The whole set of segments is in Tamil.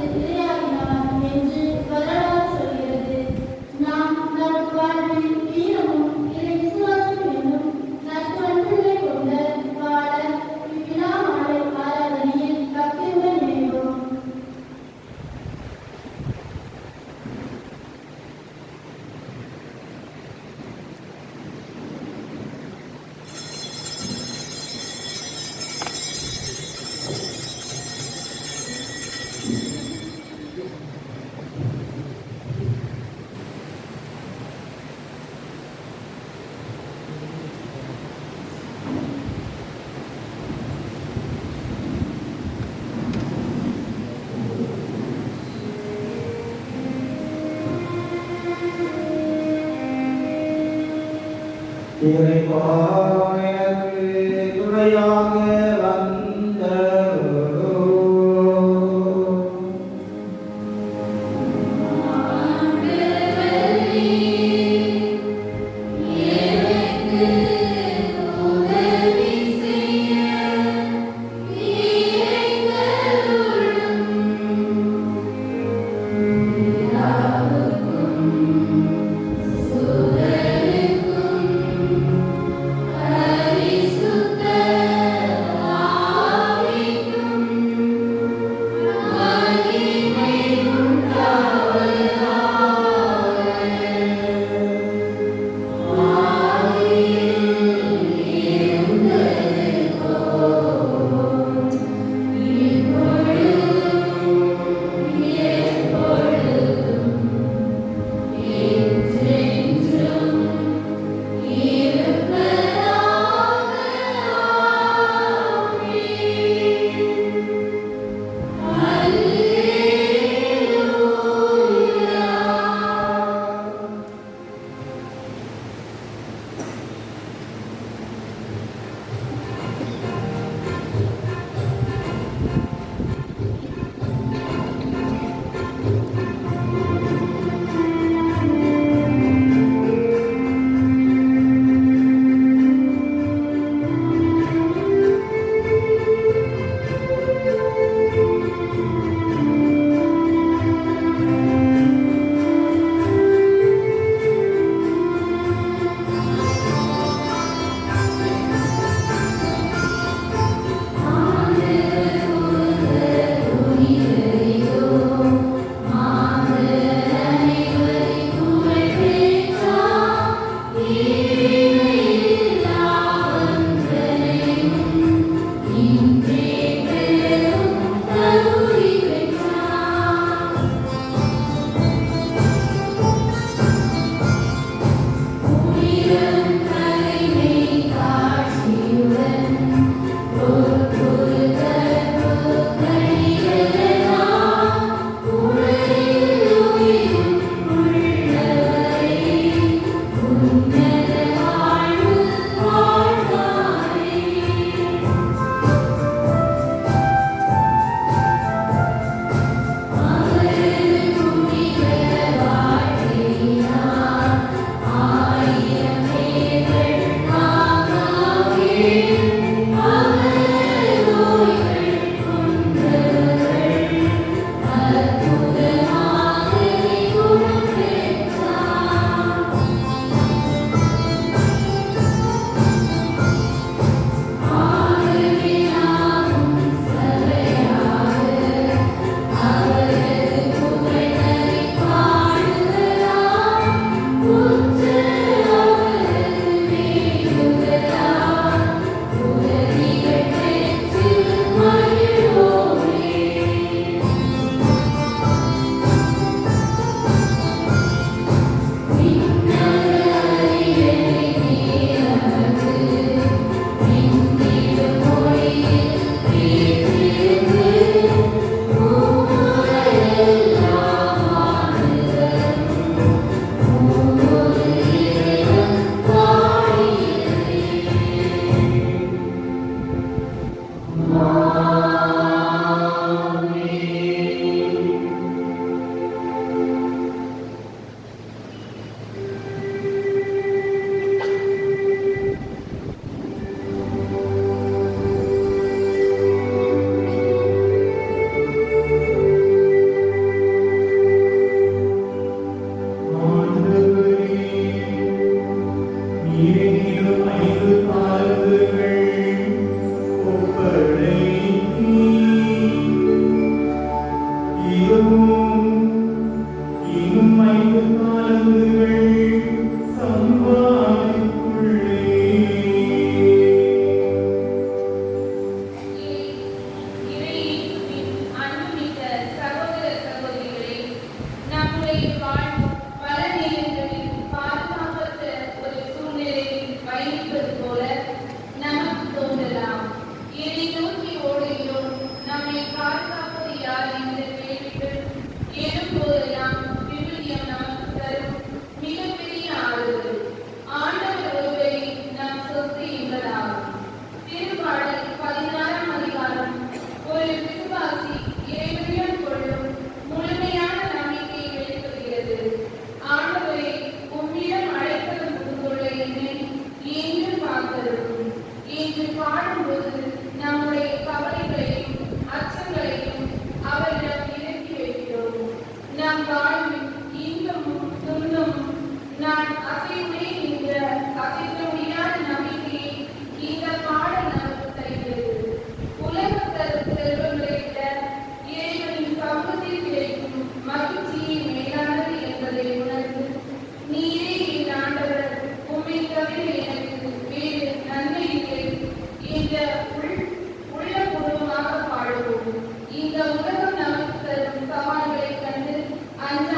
இரையாகினார் என்று வரலாறு சொல்கிறது. நாம் நம் வாழ்வில் வீரமும் இறை விசுவாசம் என்னும் நற்பண்புகளை கொண்ட வாழ இவ்விழா மாலை ஆராதனையில் பக்தியுடன் இணைவோம். இறைவாயனுக்கு துணையாக வந்தவரோ பரிசுத்த இந்த உலகம் நமக்கு தரும் சவால்களைக் கண்டு அஞ்ச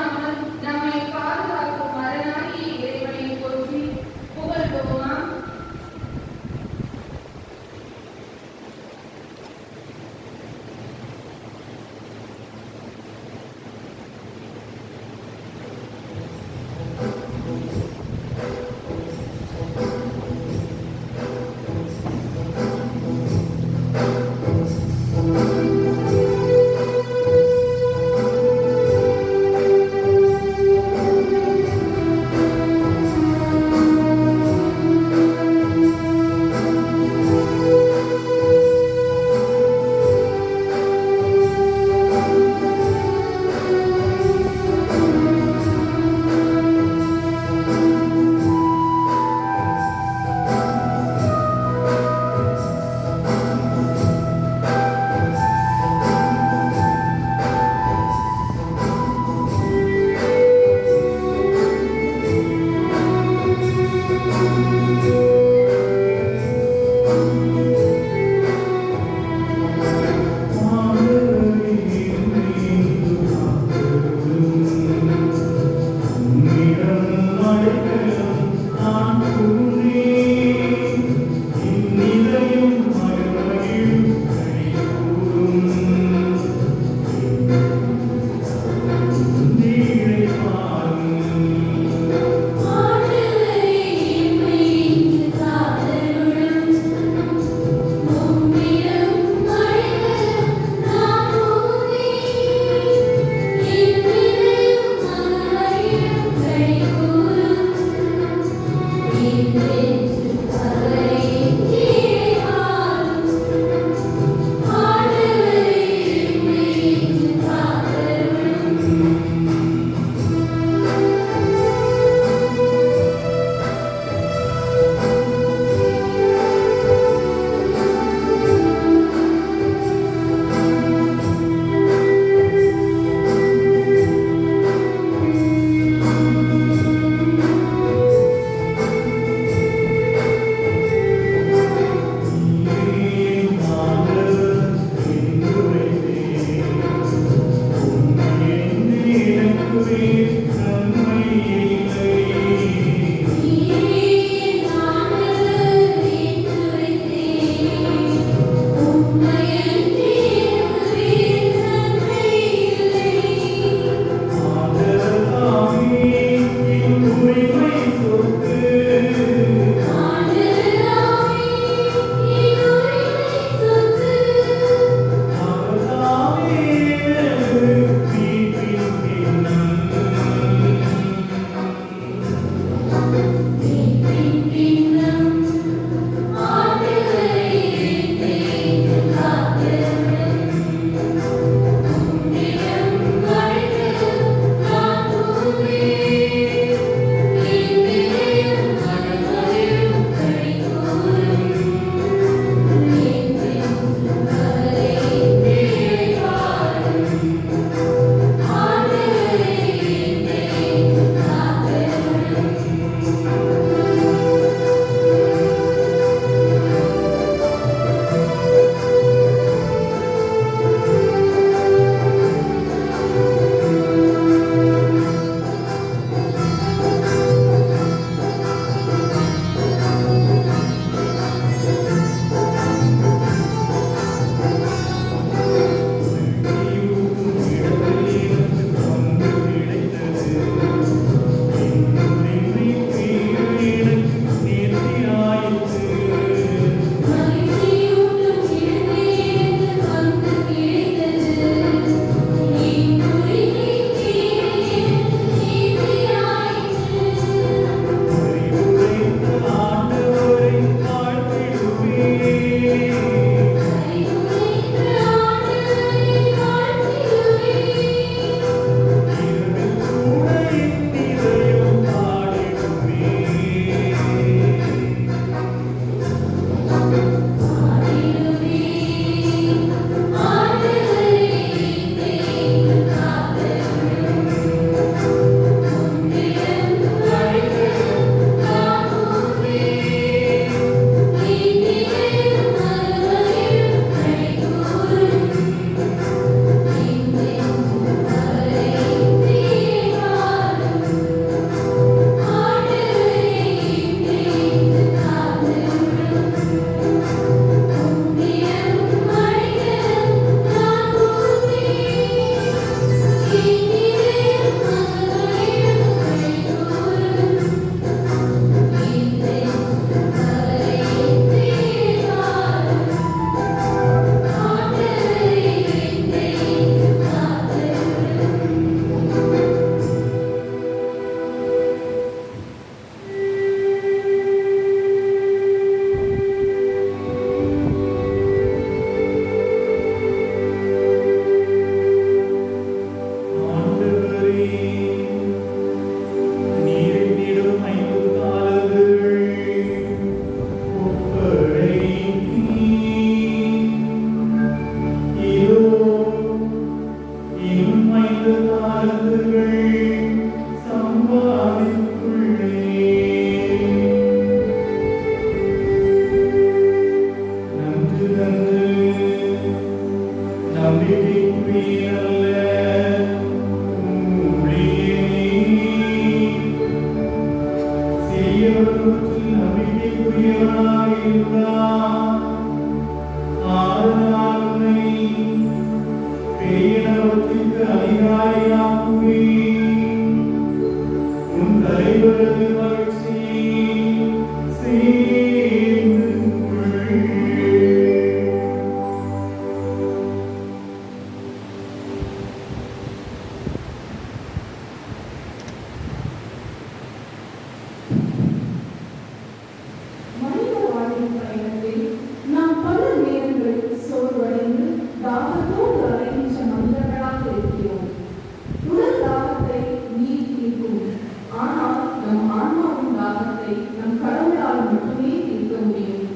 தாகத்தை நம் கடவுளால் மட்டுமே தீர்க்க முடியும்.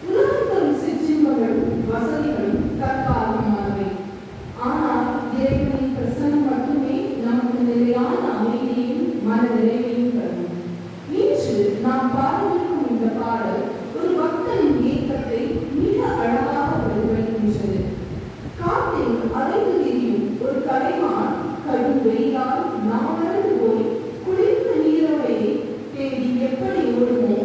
உலகம் தரும் சிற்றின்பங்கள் வசதிகளும் தற்காலிகமானவை. ஆனால் இறைவனின் பிரசன்னம் மட்டுமே நமக்கு நிலையான அமைதியையும் மன நிறைவையும் தரும். இன்று நாம் பாடலிருக்கும் இந்த பாடல் ஒரு பக்தனின் ஏக்கத்தை மிக அழகாக பிரதிபலிக்கின்றது. காட்டில் அலைந்து திரியும் ஒரு கலைமான் கடும் வெயிலால் நாமறந்து போய் குளிர்ந்த நீரோடையை தேடி எப்படி ஓடுமோ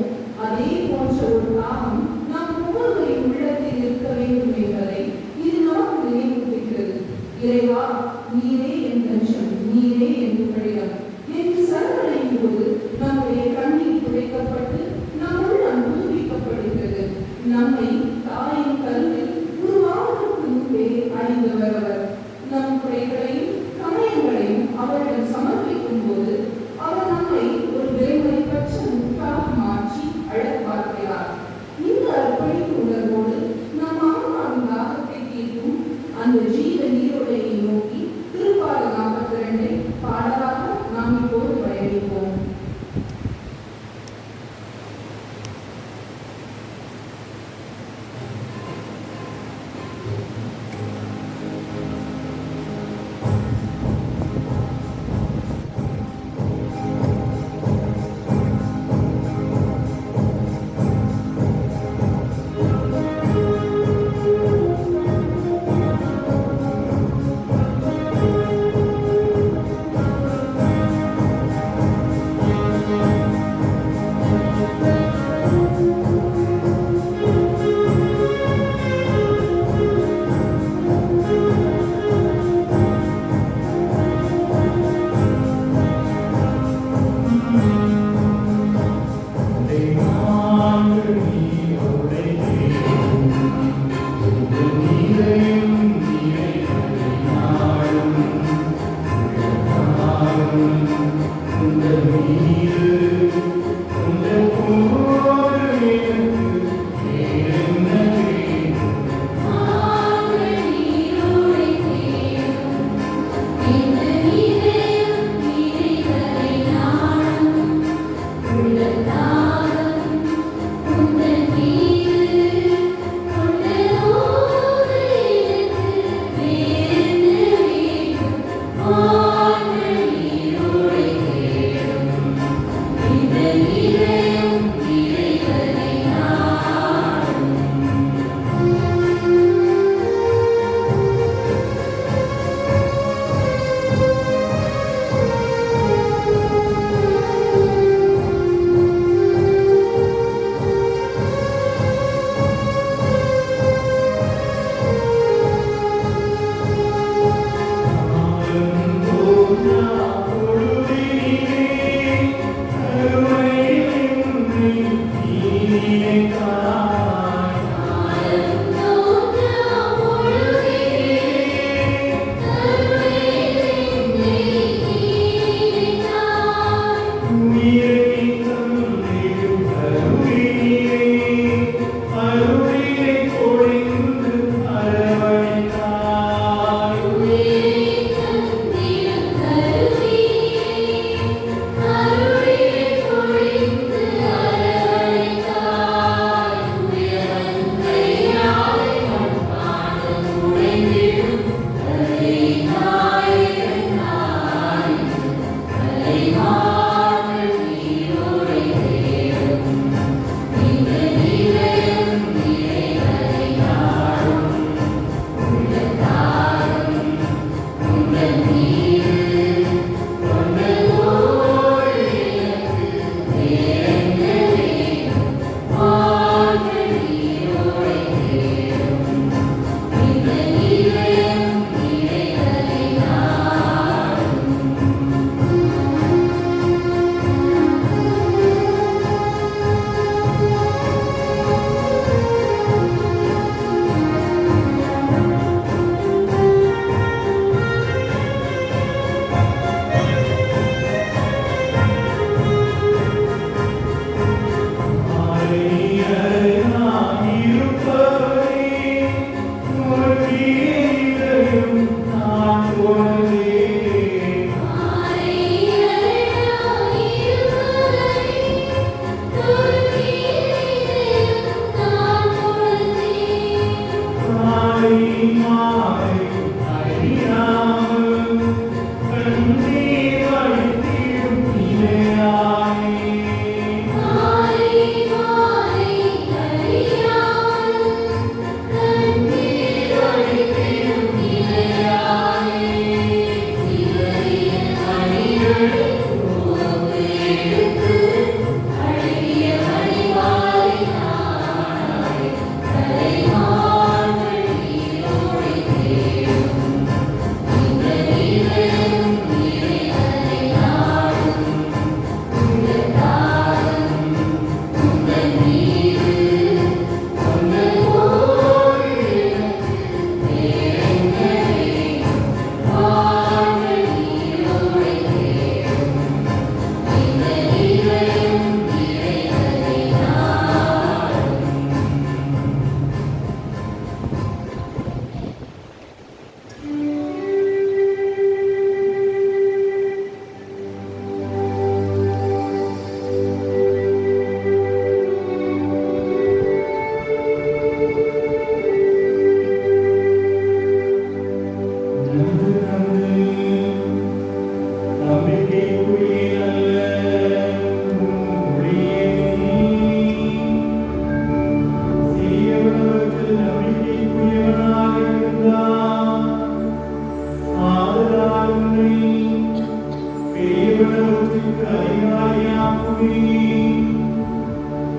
செய்வனவற்றுக்கு அதிகாரியாக்குமே.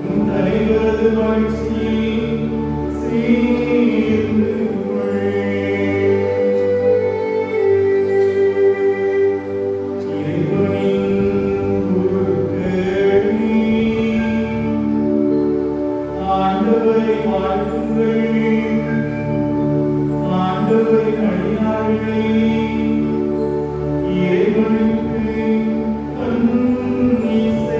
உன் தலைவரது மகிழ்ச்சியை சேர்ந்து கொள். இறைவனின் குருக்களே, ஆண்டவரை வாழ்த்துங்கள். ஆண்டவரின் அடியார்களே, இறைவனுக்கு நன்றிசெய்வீர்.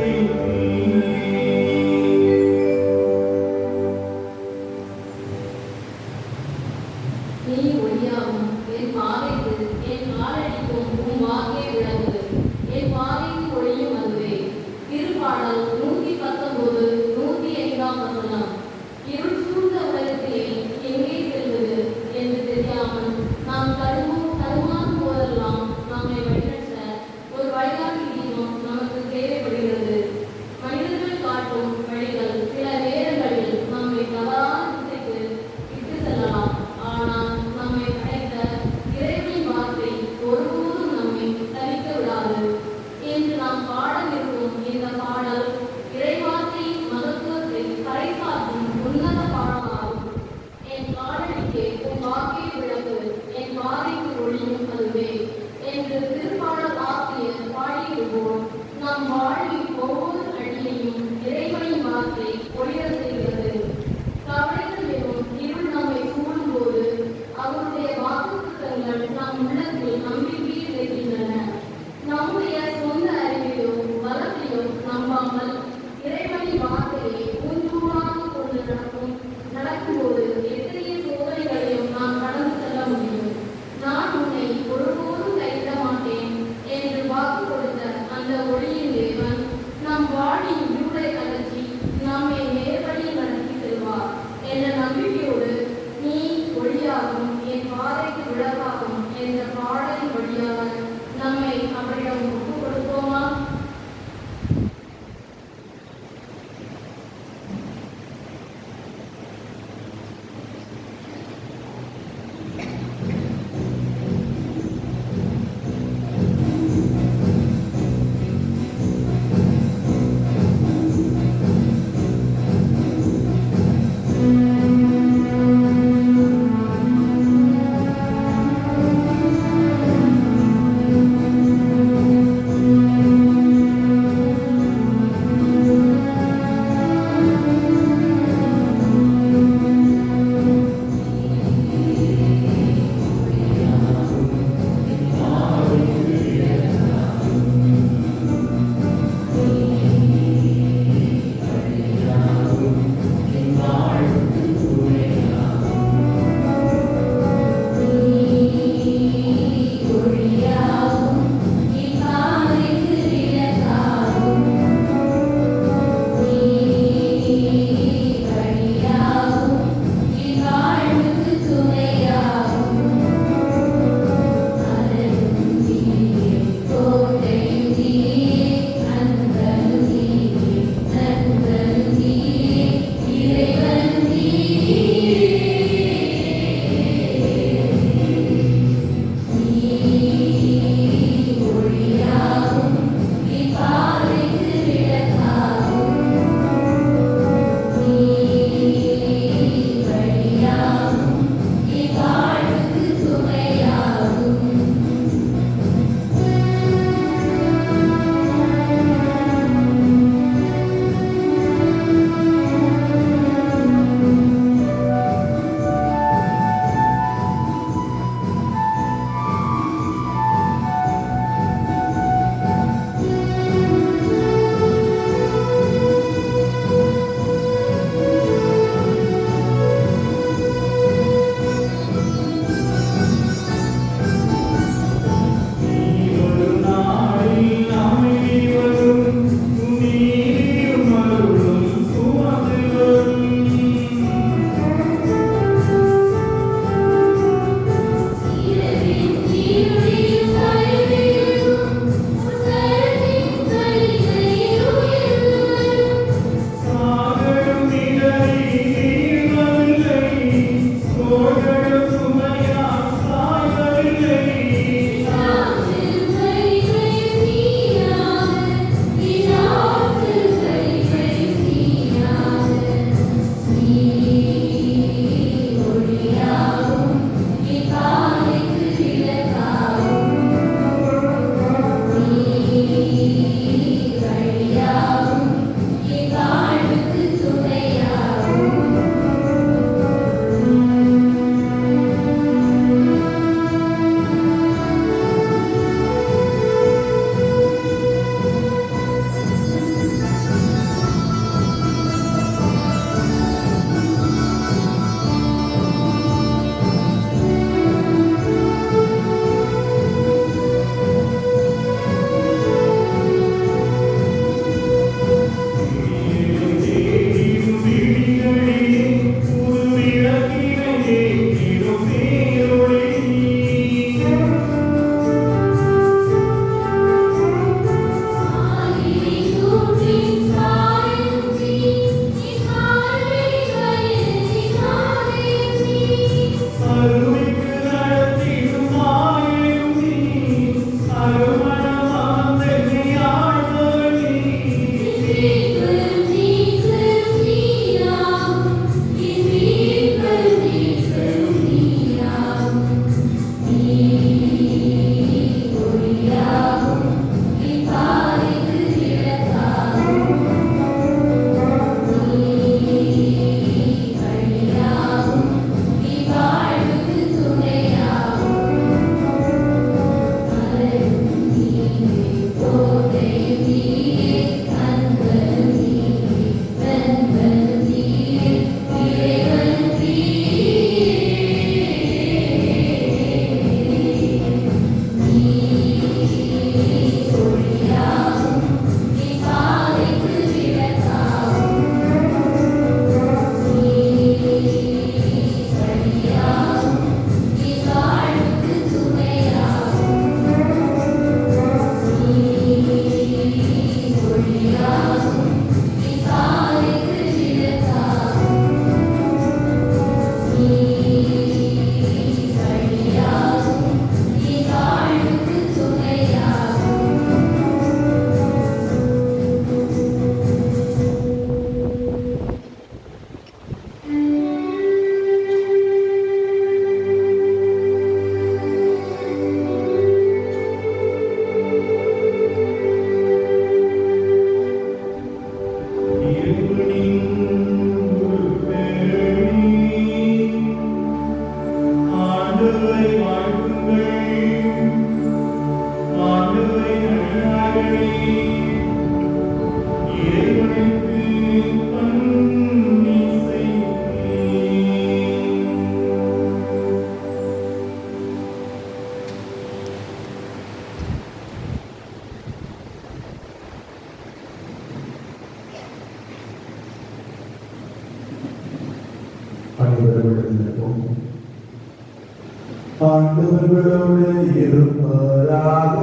ஆண்டவர்களோடு இருப்பாராக.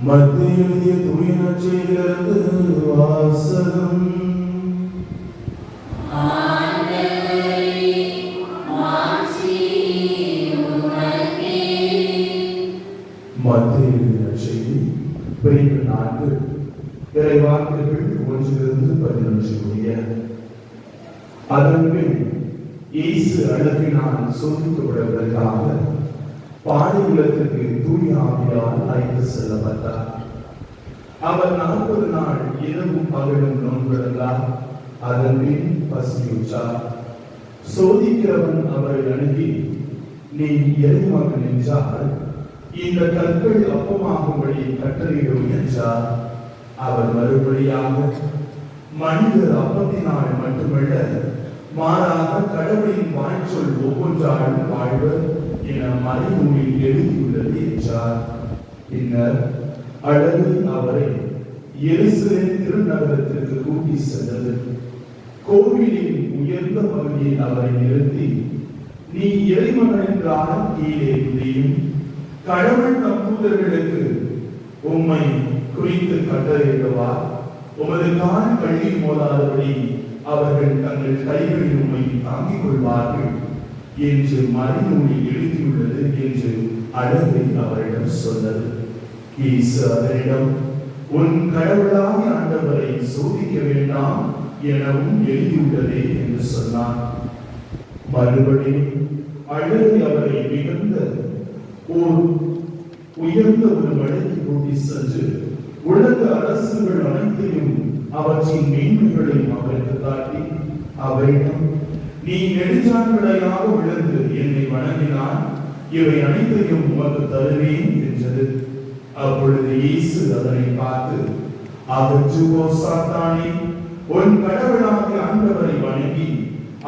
மத்திய எழுதிய தூய நற்செய்தியிலிருந்து வாசகம். மத்திய எழுதிய நற்செய்தி பிரிவு 4 இறைவாக்குகள் 1-11 முடிய. அதன்பின் இயேசு அழகினால் சோதிக்கப்படுவதற்காக பாலைநிலத்திற்கு தூய ஆவியால் அழைத்து செல்லப்பட்டார். அவர் 40 நாள் இரவும் பகலும் நோன்பிருந்தார். அதன்பின் பசியுற்றார். சோதிக்கிறவன் அவரை அணுகி, நீ இறைமகன் என்றால் இந்த கற்கள் அப்பமாகும்படி கட்டளையிடும் என்றார். அவர் மறுபடியாக, மனிதர் அப்பத்தினால் மட்டுமல்ல, மாறாக கடவுளின் வாய்ச்சொல் ஒவ்வொன்றாலும் வாழ்வர் என மறைநூலில் எழுதியுள்ளது என்றார். பின்னர் அழகு அவரை எருசலேம் திருநகரத்திற்கு கூட்டி சென்றது. கோவிலின் உயர்ந்த பகுதியில் அவரை நிறுத்தி, நீ இறைமகன் என்றால் கீழே குதியும், கடவுள் தம் தூதர்களுக்கு உம்மை குறித்து கட்டளையிடுவார், உமது கால் கல்லில் மோதாதபடி அவர்கள் தங்கள் கைகளில் உம்மை தாங்கிக் கொள்வார்கள் என்று மறைநூலில் எழுதியுள்ளது என்று அழகை அவரிடம் சொன்னது. இயேசு அதனிடம், உன் கடவுளாகிய ஆண்டவரை சோதிக்க வேண்டாம் எனவும் எழுதியுள்ளதே என்று சொன்னார். மறுபடியும் அழகை அவரை மிகுந்த உயர்ந்த ஒரு மலைக்கு கூட்டி சென்று உலக அரசுகள் அனைத்தையும் அவற்றின் மேன்மைகளையும் அவருக்கு காட்டி அவரிடம், நீ நெடுஞ்சான்களையாக விழுந்து என்னை வணங்கினால் இவை அனைத்தையும் உமக்கு தருவேன் என்றது. அப்பொழுது இயேசு அதனை பார்த்து, அகற்றுவோ சாத்தானே, உன் கடவுளாகிய ஆண்டவரை வணங்கி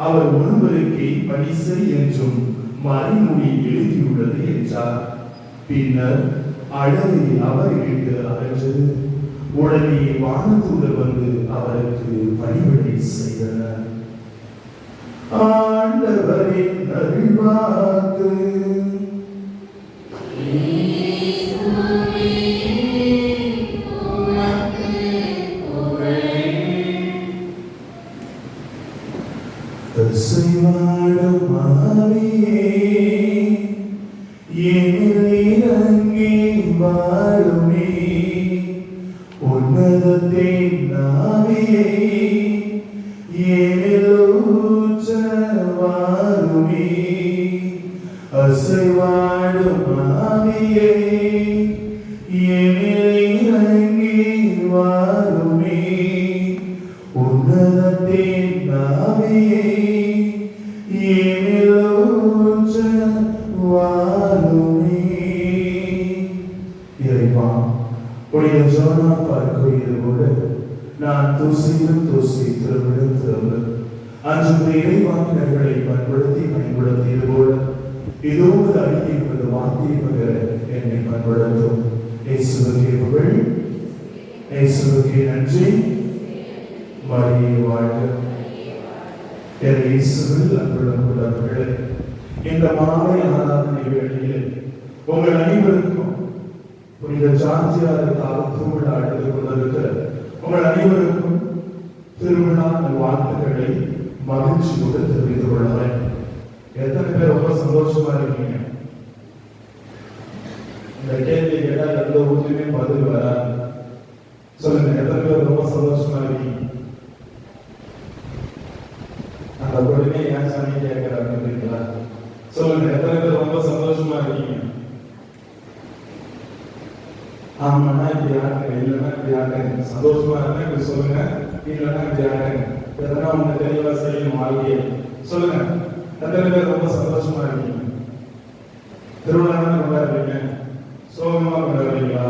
அவர் ஒருவருக்கே பணி செய் என்றும் மறைநூலில் எழுதியுள்ளது என்றார். பின்னர் அழகை அவரை விட்டு அகன்றது. உடனே வானதூதர் வந்து அவருக்கு பணிவிடை செய்தனர். ஆண்டவரின் அருள்வாக்கு. இசைவாடும் ஆவியே, என்னில் இறங்கி வாழுமே. உன்னதத்தின் ஆவியே, என்னில் ஊற்ற வாழுமே. அசைவாடும் ஆவியே, என்னில் இறங்கி வாழுமே. உன்னதத்தின் ஆவியே, இறைவா, உடைய ஜோனா பார்க்கிறது போல நான் தூசியிலும் தூசி திருவிழும் திரும்ப அன்று இறைவாக்கினர்களை பயன்படுத்தியது போல இதோ ஒரு அறிக்கை வார்த்தையை பகிர என்னை பயன்படுத்தும். இயேசுவுக்கே புகழ், இயேசுவுக்கே நன்றி. மரியே வாழ்க. இயேசுவில் அன்புள்ளவர்களே, இந்த மாலை ஆராதனை வேளையில் உங்கள் அனைவருக்கும் புனித ஜார்ஜியாருக்காக திருவிழா எடுத்துக் கொண்டிருக்கிற உங்கள் அனைவருக்கும் திருவிழா வாழ்த்துக்களை மகிழ்ச்சியோடு தெரிவித்துக் கொள்கிறேன். எத்தனை பேர் ரொம்ப சந்தோஷமா இருக்கீங்க? இந்த கேள்வி கேட்டால் எந்த ஊர்லயுமே பதில் வராது. சொல்லுங்க, எத்தனை பேர் ரொம்ப சந்தோஷமா இருக்கீங்க? அந்த உடனே ஏன் சாமி கேட்கிறாங்க? சொல்லுங்க, எத்தனை பேர் ரொம்ப சந்தோஷமா இருக்கீங்க? ஆமாண்ணா இப்படி ஆடுங்க, இல்லைன்னா இப்படி ஆடுங்க. சந்தோஷமா இருந்தா இப்படி சொல்லுங்க, இல்லைன்னா இப்படி ஆடுங்க. எதனா ஒண்ணு தெளிவா செய்யணும் வாழ்க்கையை. சொல்லுங்க, எத்தனை பேர் ரொம்ப சந்தோஷமா இருக்கீங்க? திருவிழா கொண்டாடுறீங்க? சோகமா கொண்டாடுறீங்களா?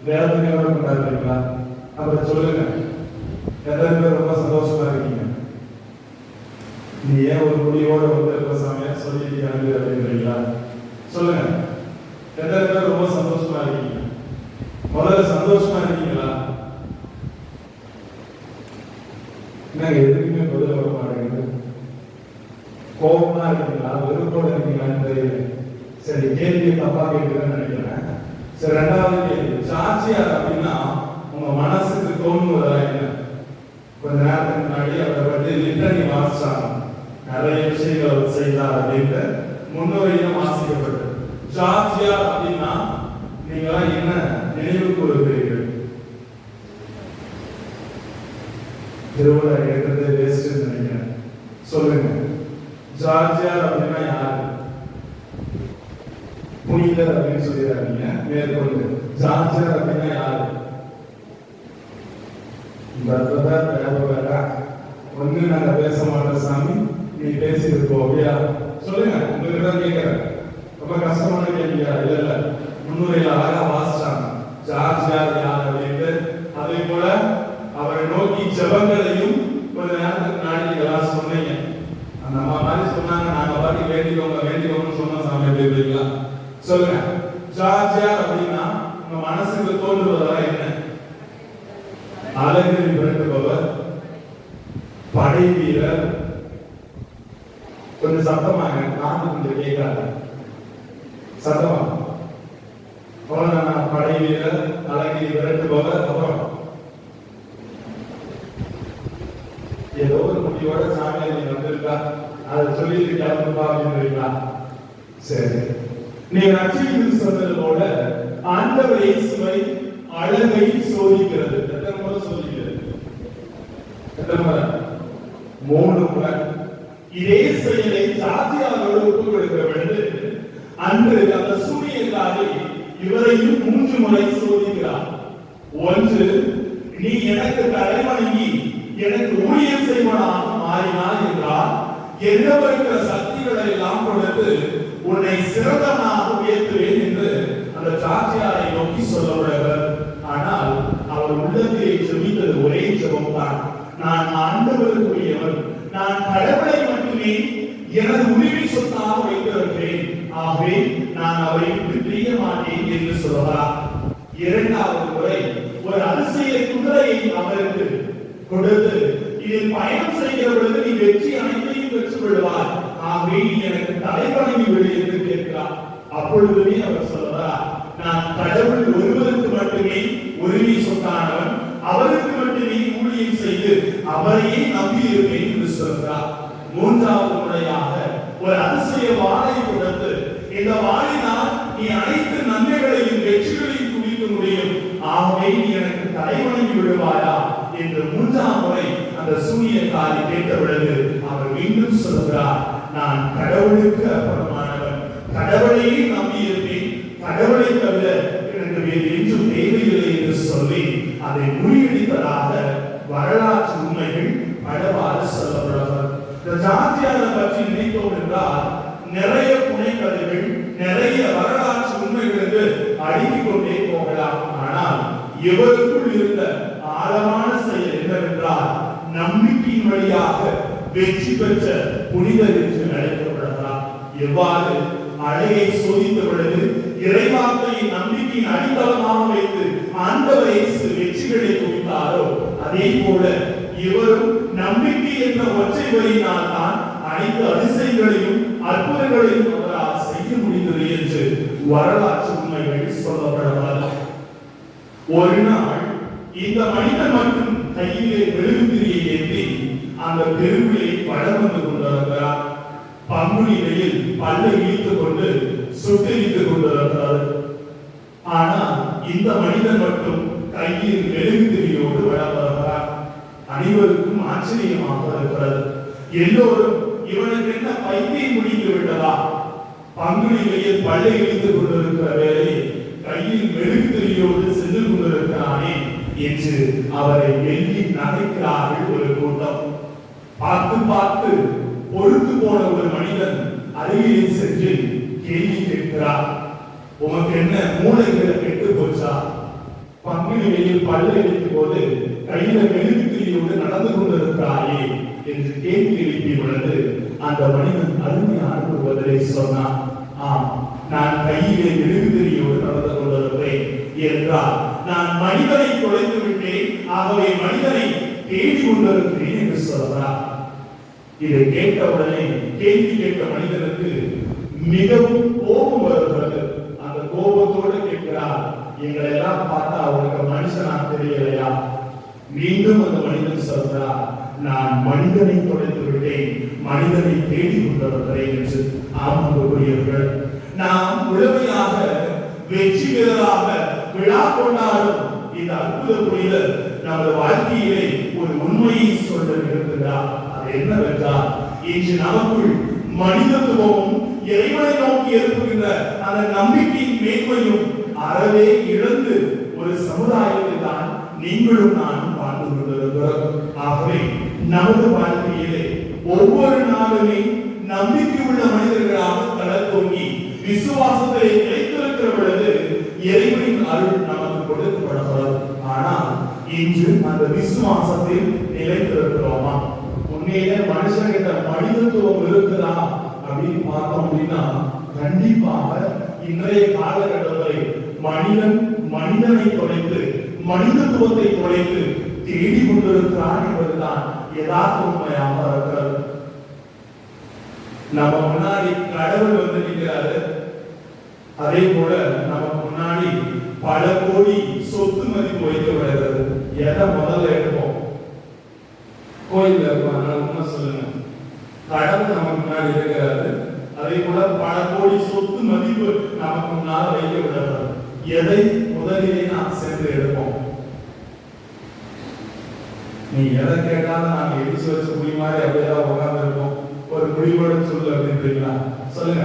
வேதனையோட கொண்டாடுறீங்களா? அப்புறம் சொல்லுங்க, எத்தனை பேர் ரொம்ப சந்தோஷமா இருக்கீங்க? நீ ஏன் ஒரு முடிவோட வந்து சாமியா சொல்லிட்டு அப்படின்றீங்களா? சொல்லுங்க, எத்தனை பேர் ரொம்ப சந்தோஷமா இருக்கீங்க? முதல்ல சந்தோஷமா இருக்கீங்களா? என்னங்க எதுக்குமே பதில் வர மாட்டேங்குது? கோபமா இருக்கீங்களா? வெறுப்போட இருக்கீங்களான்னு தெரியல. சரி, கேள்வி தப்பா கேட்கிறேன்னு நினைக்கிறேன். சரி, ரெண்டாவது கேள்வி, சாட்சியார் அப்படின்னா உங்க மனசுக்கு தோணுவதா என்ன? கொஞ்ச நேரத்துக்கு முன்னாடி அவரை பற்றி லிட்டனி வாசிச்சாங்க, நிறைய விஷயங்கள் அவர் செய்தார் அப்படின்ட்டு முன்னுரையிலும் வாசிக்கப்பட்டது. சாட்சியார் அப்படின்னா நீங்களா என்ன நினைவு கூறுகிறீர்கள்? திருவிழா எடுக்கிறது வேஸ்ட் நினைக்கிறேன். சொல்லுங்க, ஜார்ஜியார் அப்படின்னா யாரு? புனிதர் அப்படின்னு சொல்லிடுறாங்க. மேற்கொண்டு ஜார்ஜியார் அப்படின்னா யாரு? ஒண்ணு நாங்க பேச மாட்டோம் சாமி, நீ பேசியிருக்கோம் அப்படியா? சொல்லுங்க, உங்களுக்கு தான் கேட்கிறேன். ரொம்ப கஷ்டமான கேள்வியா? இல்ல இல்ல, முன்னுரையில அழகா வாசிச்சாங்க ஜார்ஜியார் யார் அப்படின்ட்டு. அதே போல அவரை நோக்கி ஜெபங்களையும் கொஞ்ச நேரத்துக்கு முன்னாடி நீங்க சொன்னீங்க. அந்த அம்மா மாதிரி சொன்னாங்க, நாங்க பாட்டி வேண்டிக்கோங்கன்னு சொன்ன சாமி அப்படிங்களா? சொல்லுங்க, ஜார்ஜியார் அப்படின்னா உங்க மனசுக்கு தோன்றுவதா என்ன? அழகில் விரட்டுபவர், படை வீரர். கொஞ்சம் சத்தமாக, காது கொஞ்சம் கேட்காது, சத்தமா. படை வீரர், அழகில் விரட்டுபவர். அப்புறம் ஏதோ ஒரு முடிவோட சாமியை நீங்க வந்திருக்கா, அதை சொல்லிட்டு கிளம்புப்பா அப்படின்றீங்களா? சரி, நீங்க நச்சிலிருந்து சொன்னது போல ஆண்டவர் இயேசுவை அழகை சோதிக்கிறது. எத்தனை முறை சோதிக்கிறது? எத்தனை முறை? 3 முறை. இதே செயலை சாத்தியாரோடு ஒப்புக் கொடுக்கிற பொழுது அன்று அந்த சூனியக்காரி இவரையும் 3 முறை சோதிக்கிறார். ஒன்று, நீ எனக்கு தலைவணங்கி எனக்கு ஊழியம் செய்வனாக மாறினார் என்றால் என்னவருக்கிற சக்திகளை எல்லாம் கொடுத்து உன்னை சிறந்தவனாக உயர்த்துவேன் என்று அந்த சாட்சியாரை நோக்கி சொல்லப்படுகிறார். ஆனால் அவர் உள்ளத்திலே ஜெபித்தது ஒரே ஜெபம் தான், நான் ஆண்டவருக்குரியவன், நான் கடவுளை மட்டுமே எனது உரிமை சொத்தாக வைத்திருக்கிறேன், ஆகவே நான் அவரை விட்டு பிரிய மாட்டேன் என்று சொல்கிறார். இரண்டாவது முறை ஒரு அதிசய குதிரையை அவருக்கு கொடுத்து, இதில் பயணம் செய்கிற பொழுது நீ வெற்றி அனைத்தையும் பெற்றுக் கொள்வார், ஆகவே நீ எனக்கு தலைவணங்கி விடு என்று கேட்கிறார். அப்பொழுதுமே அவர் சொல்றார், நான் கடவுள் ஒருவருக்கு மட்டுமே உரிமை சொத்தானவன், அவருக்கு மட்டுமே ஊழியம் செய்து அவரையே நம்பி இருப்பேன் என்று சொல்கிறார். மூன்றாவது முறையாக ஒரு அதிசய வாளை கொடுத்து, இந்த வாளினால் நீ அனைத்து நன்மைகளையும் வெற்றிகளையும் குவிக்க முடியும், ஆகவே நீ எனக்கு தலைவணங்கி விடுவாயா என்று 3ஆம் முறை அந்த சூனியக்காரி கேட்ட பொழுது அவர் மீண்டும் சொல்கிறார், நான் கடவுளுக்கு அர்ப்பணமானவன், கடவுளையே நம்பி இருப்பேன், கடவுளை தவிர எனக்கு வேறு என்றும் தேவையில்லை என்று சொல்லி அதை முறியடித்ததாக வரலாற்று உண்மைகள் பலவாறு சொல்லப்படுகிறது. இந்த ஜார்ஜியாரை பற்றி நினைத்தோம் என்றால் நிறைய புனைக்கதைகள், நிறைய வரலாற்று உண்மைகளுக்கு அடுக்கிக் கொண்டே போகலாம். ஆனால் இவருக்குள் இருந்த ஆழமான செயல் என்னவென்றால் நம்பிக்கையின் வழியாக வெற்றி பெற்ற புனிதர் என்று அழைக்கப்படுகிறார். எவ்வாறு அழகை சோதித்த பொழுது இறைவார்த்தையை நம்பிக்கையின் அடித்தளமாக வைத்து ஆண்டவர் இயேசு வெற்றிகளை குவித்தாரோ, அதே போல இவரும் நம்பிக்கை என்ற ஒற்றை வரியினால் தான் அனைத்து அதிசயங்களையும் அற்புதங்களையும் அவரால் செய்ய முடிந்தது என்று வரலாற்று உண்மைகள் சொல்லப்படுகிறது. ஒரு நாள் இந்த மனிதன் மட்டும் கையிலே மெழுகுதிரியை ஏற்றி அந்த தெருவிலே படம் வந்து கொண்டிருக்கிறார். பங்குனி வெயில் பல்லை இழுத்துக் கொண்டு சுட்டெரித்துக் கொண்டிருக்கிறார். ஆனால் இந்த மனிதன் மட்டும் கையில் மெழுகுதிரியோடு வளர்கிறார். அனைவருக்கும் ஆச்சரியமாக இருக்கிறது. எல்லோரும் இவனுக்கு என்ன பைத்தியம் முடித்து விட்டதா, பங்குனி வெயில் பல்லை இழுத்துக் கொண்டிருக்கிற வேளையில் கையில் மெழுகுதிரியோடு சென்று கொண்டிருக்கிறானே என்று அவரை எள்ளி நகைக்கிறார்கள் ஒரு கூட்டம். பார்த்து பார்த்து பொறுத்து மனிதன் அருகிலே சென்று கேள்வி கேட்கிறார். உனக்கு என்ன மூளைகளை கெட்டு போச்சா? பங்குனி வெயில் பல்ல எடுக்கும் போது கையில மெழுகுத்திரியோடு நடந்து கொண்டிருக்கிறாயே என்று கேள்வி எழுப்பி உள்ளது. அந்த மனிதன் அருமையான ஒரு பதிலை சொன்னான். ஆம், நான் கையிலே மெழுகுத்திரியோடு நடந்து கொண்டிருக்கிறேன் என்றால் நான் மனிதனை தொலைத்து விட்டேன், ஆகவே மனிதனை தேடி கொண்டிருக்கிறேன் என்று சொல்றார். இதை கேட்டவுடனே கேள்வி கேட்ட மனிதனுக்கு மிகவும் கோபம் வருகிறது. அந்த கோபத்தோடு கேட்கிறார், எங்களை எல்லாம் பார்த்தா அவருக்கு மனுஷனா தெரியலையா? மீண்டும் அந்த மனிதன் சொல்றார், நான் மனிதனை தொலைத்து விட்டேன், மனிதனை தேடி கொண்டிருக்கிறேன் என்று. ஆமாம், நாம் முழுமையாக வெற்றி வீரராக விழா கொண்டாடும் இந்த அற்புத புனிதர் நமது வாழ்க்கையிலே ஒரு உண்மையை சொல்ல இருக்கிறார். அது என்னவென்றால், இன்று நமக்குள் மனிதத்துவமும் இறைவனை நோக்கி எழுப்புகின்ற அந்த நம்பிக்கையின் மேன்மையும் அறவே இழந்து ஒரு சமுதாயத்தை தான் நீங்களும் நானும் வாழ்ந்து கொண்டிருக்கிறோம். ஆகவே நமது வாழ்க்கையிலே ஒவ்வொரு நாளுமே நம்பிக்கை உள்ள மனிதர்களாக தளத்தோங்கி விசுவாசத்தை நிலைத்திருக்கிற பொழுது இறைவனின் அருள் நமக்கு கொடுக்கப்படுகிறது. ஆனால் இன்று அந்த விசுவாசத்தில் நிலைத்திருக்கிறோமா? உண்மையிலே மனுஷங்கிட்ட மனிதத்துவம் இருக்குதா அப்படின்னு பார்த்தோம் அப்படின்னா கண்டிப்பாக இன்றைய காலகட்டத்தில் மனிதன் மனிதனை தொலைத்து மனிதத்துவத்தை தொலைத்து தேடி கொண்டிருக்கிறான் என்பதுதான் யதார்த்த உண்மையாக இருக்கிறது. நம்ம முன்னாடி கடவுள் வந்து நிற்கிறாரு, அதே போல நமக்கு முன்னாடி பல கோடி சொத்து மதிப்பு வைக்கப்படுகிறது. எதை முதல்ல எடுப்போம்? கோயில்ல இருப்பாங்க, உண்மை சொல்லுங்க. கடவுள் நமக்கு முன்னாடி இருக்கிறாரு, அதே போல பல கோடி சொத்து மதிப்பு நமக்கு முன்னால் வைக்கப்படுகிறது. எதை முதலிலே நாம் சென்று எடுப்போம்? நீ எதை கேட்டாலும் நாங்க இடிச்சு வச்ச குடி மாதிரி அப்படியேதான் உட்கார்ந்து இருப்போம். ஒரு முடிவோட சொல்லு அப்படின்றீங்களா? சொல்லுங்க.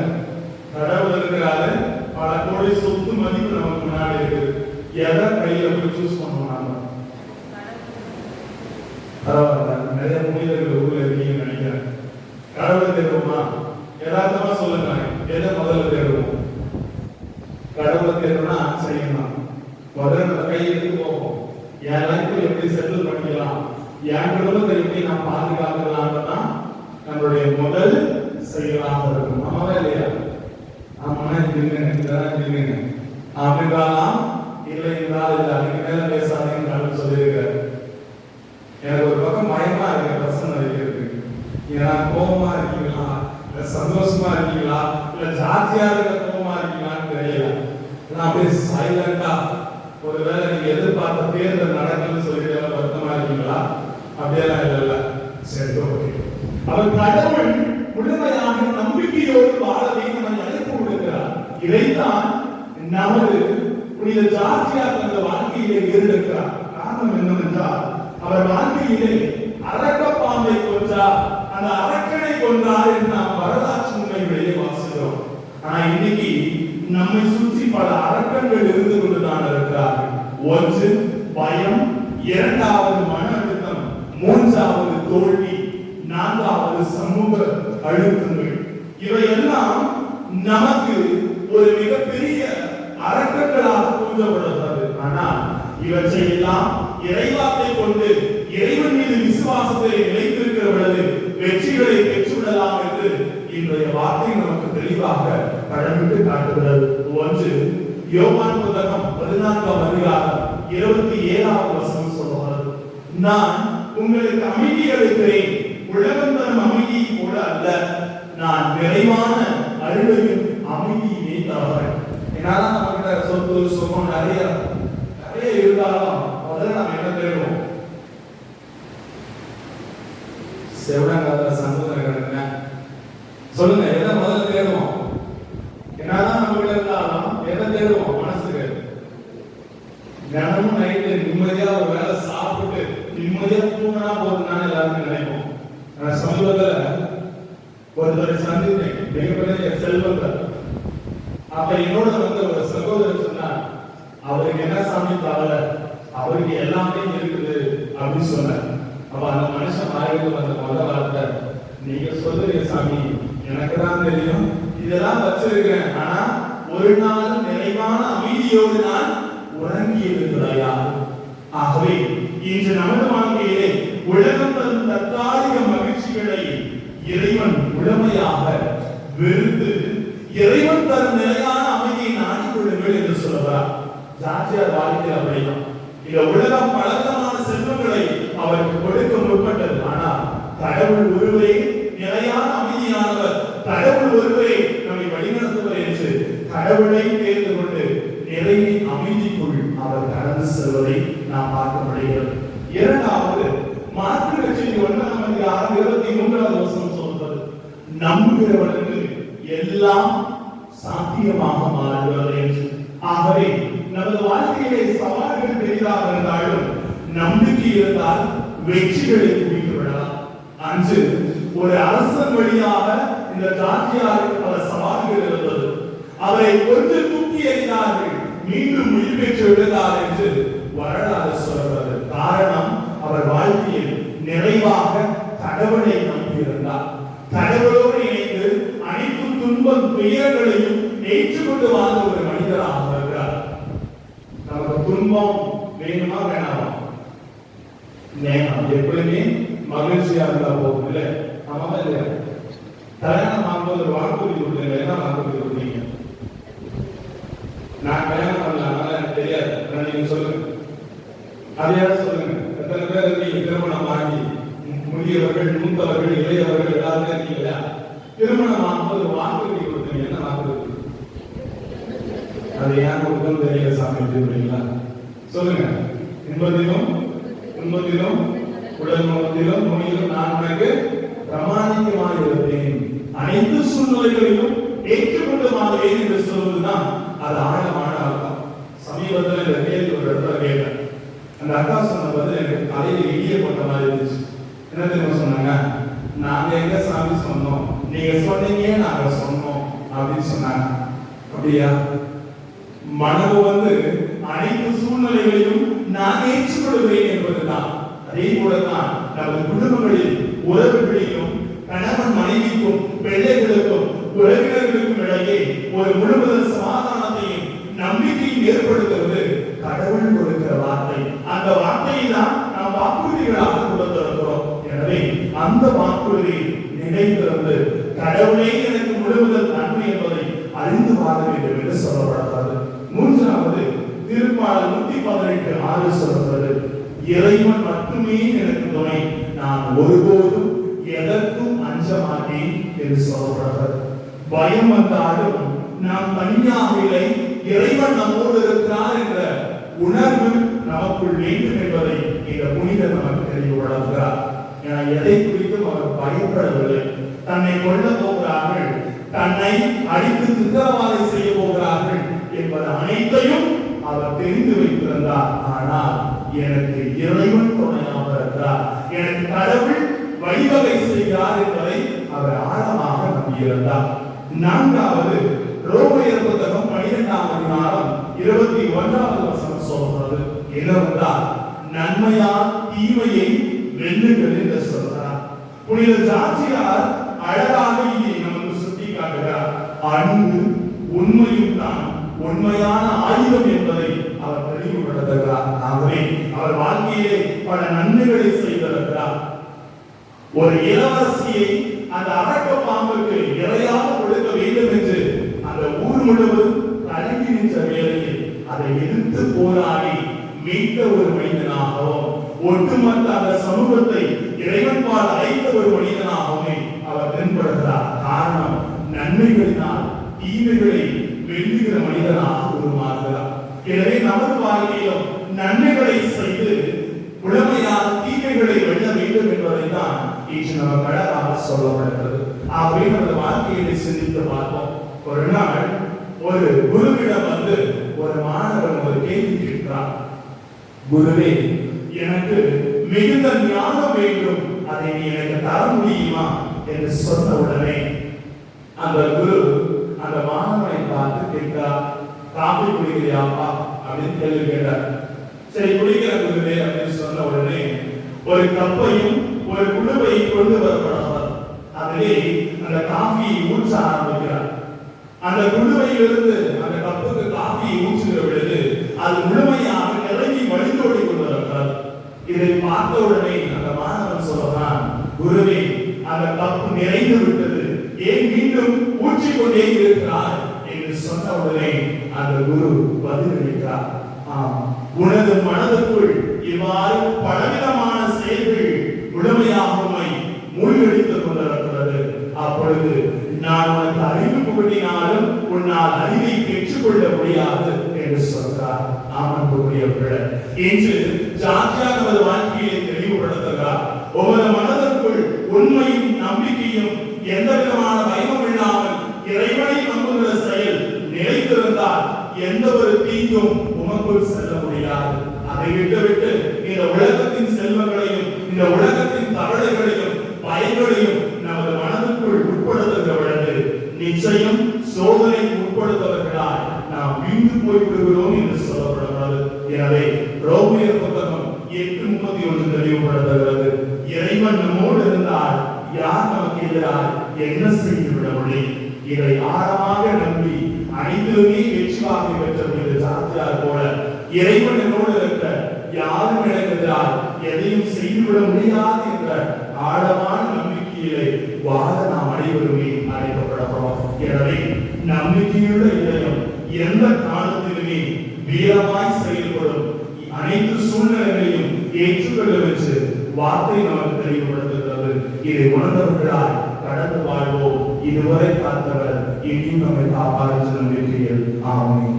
கடவுள் இருக்கிறாரு, பல கோடி சொத்து மதிப்பு நமக்கு முன்னாடி இருக்குது. எதை கையில போய் சூஸ் பண்ணுவோம்? நாம பரவாயில்ல, நிறைய புனிதர்கள் ஊர்ல இருக்கீங்கன்னு நினைக்கிறேன். கடவுளை தேடுவோமா? யதார்த்தமா சொல்லுங்க, எதை முதல்ல தேடுவோம்? கடவுளை தேடணும்னா செய்யணும். முதல்ல நம்ம கை எடுத்து போவோம். என் லைஃப்ல எப்படி செட்டில் பண்ணிக்கலாம், என் குடும்பத்தை எப்படி நான் பாதுகாக்கலாம்னு தான் நம்மளுடைய முதல் செயலாக இருக்கும். ஆமாவா இல்லையா? ஆமாண்ணா, இதுங்க அப்படின்றாலாம். இல்லை என்றால் இல்லை, அதுக்கு மேல பேசாதீங்கன்னு சொல்லியிருக்காரு. எனக்கு ஒரு பக்கம் பயமா இருக்கு பிரசன்ன வைக்கிறது. ஏன்னா கோபமா இருக்கீங்களா, இல்ல சந்தோஷமா இருக்கீங்களா, இல்ல ஜாத்தியா இருக்க கோபமா இருக்கீங்களான்னு தெரியல. அப்படியே சைலண்டா, ஒருவேளை நீங்க எதிர்பார்த்த தேர்தல் நடக்குன்னு சொல்லிட்டு வருத்தமா இருக்கீங்களா? அப்படியெல்லாம் இல்ல. சரி, ஓகே. அவர் கடவுள் முழுமையாக நம்பிக்கையோடு வாழ வேண்டும் என்று அழைப்பு விடுக்கிறார். இதைத்தான் நமது புனித ஜார்ஜியார் தனது வாழ்க்கையிலே இருந்திருக்கிறார். காரணம் என்னவென்றால், அவர் வாழ்க்கையிலே அரக்கப்பாம்பை கொன்றார், அந்த அரக்கனை கொன்றார் என்று நாம் வரலாற்று உண்மைகளிலே வாசிக்கிறோம். ஆனா இன்னைக்கு நம்மை சுற்றி பல அரக்கங்கள் இருந்து கொண்டுதான் இருக்கிறார்கள். ஒன்று பயம், இரண்டாவது மன அழுத்தம், மூன்றாவது தோல்வி, நான்காவது சமூக அழுத்தங்கள். இவையெல்லாம் நமக்கு ஒரு மிகப்பெரிய அரக்கங்களாக தூண்டப்படுகிறது. ஆனால் இவற்றை எல்லாம் இறைவாக்கை கொண்டு இறைவன் மீது விசுவாசத்தை நிலைத்திருக்கிற பொழுது வெற்றிகளை பெற்றுவிடலாம் என்று இன்றைய வார்த்தை நமக்கு தெளிவாக படமிட்டு காட்டுகிறது. ஒன்று யோவான் புத்தகம் 14ஆம் அதிகாரம் 27ஆவது வசனம் சொல்கிறது, நான் உங்களுக்கு அமைதி அளிக்கிறேன், உலகம் தரும் அமைதியை போல அல்ல, நான் நிறைவான அருளையும் அமைதியினை தருகிறேன். என்னால நம்ம கிட்ட சொத்து சுகம் நிறைய இருந்தாலும் முதல்ல நம்ம என்ன தேடுவோம்? செவடங்கால சந்தோஷம் கிடக்குங்க. சொல்லுங்க, எதை முதல்ல தேடுவோம்? என்னதான் நம்ம கிட்ட இருந்தாலும் எதை தேடுவோம்? மனசுக்கு தினமும் நைட்டு நிம்மதியா ஒரு வேலை சாப்பிட்டு நிம்மதியா தூங்கினா போதுன்னு எல்லாருமே நினைப்போம். நான் சமீபத்துல ஒருத்தரை சந்தித்தேன், மிகப்பெரிய செல்வந்தர். அப்ப என்னோட வந்து ஒரு சகோதரர் சொன்னார், அவருக்கு என்ன சாமி தவற, அவருக்கு எல்லாமே இருக்குது அப்படின்னு சொன்னார். அப்ப அந்த மனுஷன் வாயிலிருந்து வந்த முதல் வார்த்தை, நீங்க சொல்லுங்க சாமி, எனக்கு தான் தெரியும்? இதெல்லாம் வச்சிருக்கிறேன், ஆனா ஒரு நாள் நிறைவான அமைதியோடு நான் உறங்கி இருக்கிறாயா? ஆகவே இன்று நமது வாழ்க்கையிலே உலகம் தரும் தற்காலிக மகிழ்ச்சிகளை இறைவன் முழுமையாக வெறுத்து இறைவன் தரும் நிலையான அமைதியை நாடிக்கொள்ளுங்கள் என்று சொல்லுகிறார். ஜார்ஜியார் வாழ்க்கையில் அப்படிதான். இந்த உலகம் பலவிதமான செல்வங்களை அவருக்கு கொடுக்க முற்பட்டது. ஆனால் கடவுள் ஒருவரே நிலையான அமைதியானவர், கடவுள் ஒருவரே நம்மை வழிநடத்துவர் என்று கடவுளை தேர்ந்து கொண்டு நிறைவின் அமைதிக்குள் அவர் கடந்து செல்வதை நாம் பார்க்க முடிகிறது. இரண்டாவது, மார்க்கு நற்செய்தி 1:23 சொல்வது, நம்புகிறவர்களுக்கு எல்லாம் சாத்தியமாக மாறுகிறது என்று. ஆகவே நமது வாழ்க்கையிலே சவால்கள் பெரிதாக இருந்தாலும் நம்பிக்கை இருந்தால் வெற்றிகளை குவித்து விடலாம். அன்று ஒரு அரசன் வழியாக இந்த ஜார்ஜியாருக்கு பல சவால்கள் இருந்தது. அவரை கொஞ்சம் தூக்கி எறிந்தார்கள், மீண்டும் உயிர் பெற்று விடுகிறார் என்று வரலாறு சொல்கிறது. காரணம், அவர் வாழ்க்கையில் நிறைவாக கடவுளை நம்பியிருந்தார். கடவுளோடு இணைந்து அனைத்து துன்பம் துயரங்களையும் ஏற்றுக்கொண்டு வாழ்ந்த ஒரு மனிதராக இருக்கிறார். நமக்கு துன்பம் வேணுமா வேணாமா? வேணாம். எப்பவுமே மகிழ்ச்சியா இருந்தா போதும் இல்லை? ஆமா இல்லையா? கல்யாணம் ஆகும்போது ஒரு வாக்குறுதி கொடுத்தீங்க. என்ன வாக்குறுதி கொடுத்தீங்க? நான் கல்யாணம் பண்ணலாம், எனக்கு தெரியாது, நீங்க சொல்லுங்க. அதையாவது சொல்லுங்க. எத்தனை பேர் இருக்கீங்க திருமணம் ஆகி? முதியவர்கள், மூத்தவர்கள், இளையவர்கள் எல்லாருமே இருக்கீங்களா? திருமணம் ஆகும்போது ஒரு வாக்குறுதி கொடுத்தீங்க. என்ன வாக்குறுதி? அது ஏன் கொடுக்கணும் தெரியல சாமி அப்படிங்களா? சொல்லுங்க. இன்பத்திலும் துன்பத்திலும் உடல் நோக்கிலும் நோயிலும் நான் உனக்கு பிரமாணிக்கமாக இருப்பேன், அனைத்து சூழ்நிலைகளிலும் ஏற்றுக்கொண்டு வாழ்வேன் என்று சொல்வதுதான் அது ஆழமான அர்த்தம். சமீபத்தில் இந்த கேள்வி ஒரு இடத்துல கேட்டேன். அந்த அக்கா சொன்னது எனக்கு தலையில இடிய போட்ட மாதிரி இருந்துச்சு. என்ன தெரியுமா சொன்னாங்க? நாங்க எங்க சாமி சொன்னோம், நீங்க சொன்னீங்க நாங்க சொன்னோம் அப்படின்னு சொன்னாங்க. அப்படியா? மனது அனைத்து சூழ்நிலைகளையும் நான் ஏற்றுக்கொள்வேன் என்பதுதான். அதே போலதான் நமது குடும்பங்களில் உறவுகளிலும் கணவன் மனைவிக்கும் பிள்ளைகளுக்கும் உறவினர்களுக்கும் இடையே ஒரு முழுவதும் சமாதானத்தையும் நம்பிக்கையும் ஏற்படுத்துவது கடவுள் கொடுக்கிற வார்த்தை. அந்த வார்த்தையை தான் நாம் வாக்குறுதிகளாக கொடுத்திருக்கிறோம். எனவே அந்த வாக்குறுதி நினைத்திருந்து கடவுளே எனக்கு முழுவதும் நன்மை என்பதை அறிந்து வாழ வேண்டும் என்று சொல்லப்படுகிறது. மூன்றாவது, திருப்பாடல் 118:6 சொல்கிறது, இறைவன் மட்டுமே எனக்கு துணை, நான் ஒருபோதும் எதற்கும் அஞ்ச மாட்டேன் என்று சொல்லப்படுகிறது. பயம் வந்தாலும் நாம் தனியாக இல்லை, இறைவன் நம்மோடு இருக்கிறார் என்ற உணர்வு நமக்குள் வேண்டும் என்பதை இந்த புனிதர் நமக்கு தெளிவுபடுத்துகிறார். எதை குறித்தும் அவர் பயப்படவில்லை. தன்னை கொல்ல போகிறார்கள், தன்னை அடித்து சித்திரவதை செய்ய போகிறார்கள் என்பது அனைத்தையும் அவர் தெரிந்து வைத்திருந்தார். ஆனால் எனக்கு இறைவன் துணையாக இருக்கிறார், எனக்கு கடவுள் வழிவகை செய்கிறார் என்பதை அவர் ஆழமாக நம்பியிருந்தார். நான்காவது, ரோமையர் புத்தகம் 12:21 சொல்கிறது என்னவென்றால், நன்மையால் தீமையை வெல்லுங்கள் என்று சொல்கிறார். புனித ஜார்ஜியார் அழகாக இங்கே நமக்கு சுட்டி காட்டுகிறார். அன்பு உண்மையும் தான் உண்மையான ஆயுதம் என்பதை அவர் தெளிவுபடுத்துகிறார். ஆகவே அவர் வாழ்க்கையிலே பல நன்மைகளை செய்திருக்கிறார். ஒரு இளவரசியை அந்த அரக்க பாம்புக்கு இரையாக கொடுக்க வேண்டும் என்று அந்த ஊர் முழுவதும் கலங்கி நின்ற வேளையில் அதை எதிர்த்து போராடி மீட்ட ஒரு மனிதனாகவும் ஒட்டுமொத்த அந்த சமூகத்தை இறைவன் பால் அழைத்த ஒரு மனிதனாகவே அவர் தென்படுகிறார். காரணம், நன்மைகளினால் தீமைகளை வெல்லுகிற மனிதனாக உருமாறுகிறார். எனவே நமது வாழ்க்கையிலும் நன்மைகளை செய்து உடமையால் தீமைகளை வெல்ல வேண்டும் என்பதை தான் இன்று நமக்கு அழகாக சொல்லப்படுகிறது. ஆகவே நமது வாழ்க்கையை சிந்தித்து பார்ப்போம். ஒரு நாள் ஒரு குருவிடம் ஒரு மாணவன் ஒரு கேள்வி கேட்கிறார். குருவே, எனக்கு மிகுந்த ஞானம் வேண்டும், அதை நீ எனக்கு தர முடியுமா என்று சொன்ன உடனே அந்த குரு அந்த மாணவனை பார்த்து கேட்கிறார், காபி குடிக்கிறியாப்பா அப்படின்னு கேள்வி கேட்டார். சரி குடிக்கிற குருவே அப்படின்னு சொன்ன உடனே ஒரு கப்பையும் ஒரு குடுவையும் கொண்டு வரப்படுகிறார். அந்த அதிலே அந்த காஃபியை ஊற்ற ஆரம்பிக்கிறார். அந்த குடுவையிலிருந்து அந்த கப்புக்கு காஃபியை ஊற்றுகிற பொழுது அது முழுமையாக நிரம்பி வழிந்தோடி கொண்டிருக்கிறது. இதை பார்த்த உடனே அந்த மாணவன் சொல்றான், குருவே, அந்த கப்பு நிறைந்து விட்டது, ஏன் மீண்டும் ஊற்றிக்கொண்டே இருக்கிறார் என்று சொன்ன உடனே அந்த குரு பதிலளித்தார், உனது மனதுக்குள் இவ்வாறு பலவிதமான செயல்கள் முழுமையாகுமை மூழ்கடித்துக் கொண்டிருக்கிறது. அப்பொழுது நான் உனக்கு அறிவு புகட்டினாலும் உன்னால் அறிவை பெற்றுக் கொள்ள முடியாது என்று சொல்கிறார். ஆமன்புரியவர்களே, இன்று ஜார்ஜியா நமது வாழ்க்கையை தெளிவுபடுத்துகிறார். ஒவ்வொரு மனதிற்குள் உண்மையும் நம்பிக்கையும் எந்த விதமான பயமும் இல்லாமல் இறைவனை நம்புகிற செயல் நிலைத்திருந்தால் எந்த ஒரு தீங்கும் உமக்குள் செல்ல முடியாது. அதை விட்டுவிட்டு இந்த உலகத்தின் செல்வங்களையும் இந்த உலகத்தின் தவளைகளையும் பயங்களையும் நமது மனதுக்குள் உட்படுத்துகிற பொழுது நிச்சயம் சோதனை உட்படுத்தவர்களால் நாம் வீழ்ந்து போய்விடுகிறோம் என்று சொல்லப்படுகிறது. எனவே ரோமியர் புத்தகம் 8:31 தெளிவுபடுத்துகிறது, இறைவன் நம்மோடு இருந்தால் யார் நமக்கு எதிராக என்ன செய்து விட முடியும்? இதை ஆழமாக நம்பி அனைத்திலுமே வெற்றி வாகை பெற்ற சாத்தியார் போல இறைவன் என்னோடு இருக்க யாரும் எனக்கு எதிராக எதையும் செய்துவிட முடியாது என்ற ஆழமான நம்பிக்கையிலே வாழ நாம் அனைவருமே அழைக்கப்படுகிறோம். எனவே நம்பிக்கையுள்ள இதயம் எந்த காலத்திலுமே வீரமாய் செயல்படும், அனைத்து சூழ்நிலைகளையும் ஏற்றுக்கொள்ளும் என்று வார்த்தை நமக்கு தெளிவுபடுத்துகிறது. இதை உணர்ந்தவர்களாய் கடந்து வாழ்வோம். இதுவரை காத்தவர் இனியும் நம்மை காப்பாற்ற நம்பிக்கையில். ஆமென்.